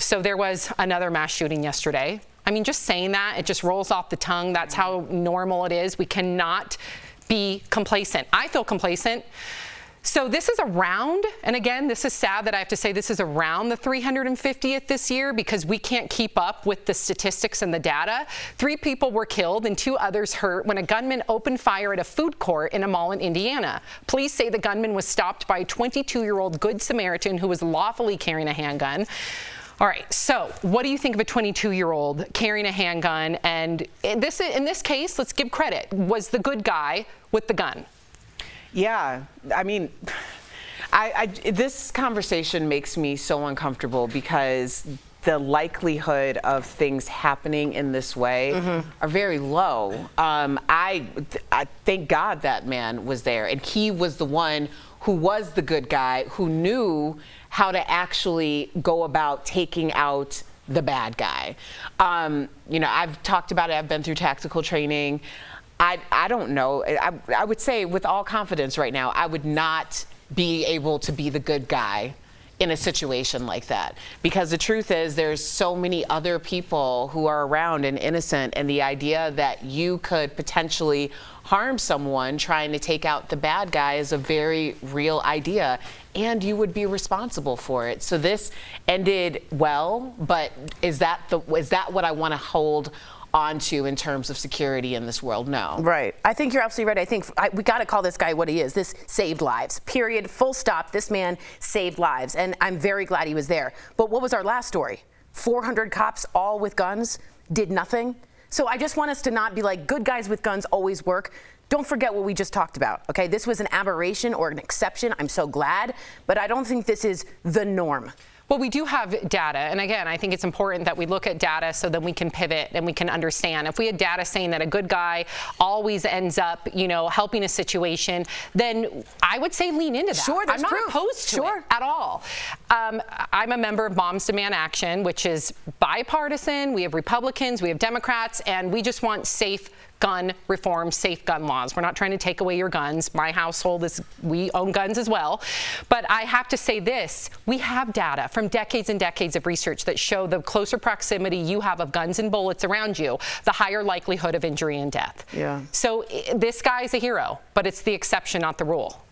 so there was another mass shooting yesterday. I mean, just saying that, it just rolls off the tongue. That's how normal it is. We cannot be complacent. I feel complacent. So this is around, and again, this is sad that I have to say this is around the 350th this year because we can't keep up with the statistics and the data. 3 people were killed and 2 others hurt when a gunman opened fire at a food court in a mall in Indiana. Police say the gunman was stopped by a 22-year-old Good Samaritan who was lawfully carrying a handgun. All right, so what do you think of a 22-year-old carrying a handgun? And in this case, let's give credit, was the good guy with the gun. Yeah, I mean, this conversation makes me so uncomfortable because the likelihood of things happening in this way are very low. I thank God that man was there, and he was the one who was the good guy, who knew how to actually go about taking out the bad guy. You know, I've talked about it, I've been through tactical training. I don't know. I would say with all confidence right now, I would not be able to be the good guy in a situation like that. Because the truth is there's so many other people who are around and innocent, and the idea that you could potentially harm someone trying to take out the bad guy is a very real idea, and you would be responsible for it. So this ended well, but is that what I want to hold onto in terms of security in this world? No. Right. I think you're absolutely right. I think we got to call this guy what he is. This saved lives. Period. Full stop. This man saved lives. And I'm very glad he was there. But what was our last story? 400 cops, all with guns, did nothing. So I just want us to not be like, good guys with guns always work. Don't forget what we just talked about, okay? This was an aberration or an exception. I'm so glad. But I don't think this is the norm. Well, we do have data, and again, I think it's important that we look at data so that we can pivot and we can understand. If we had data saying that a good guy always ends up, you know, helping a situation, then I would say lean into that. Sure, I'm not proof. opposed to it at all. I'm a member of Moms Demand Action, which is bipartisan. We have Republicans, we have Democrats, and we just want safe gun reform, safe gun laws. We're not trying to take away your guns. My household we own guns as well. But I have to say this, we have data from decades and decades of research that show the closer proximity you have of guns and bullets around you, the higher likelihood of injury and death. Yeah. So this guy's a hero, but it's the exception, not the rule.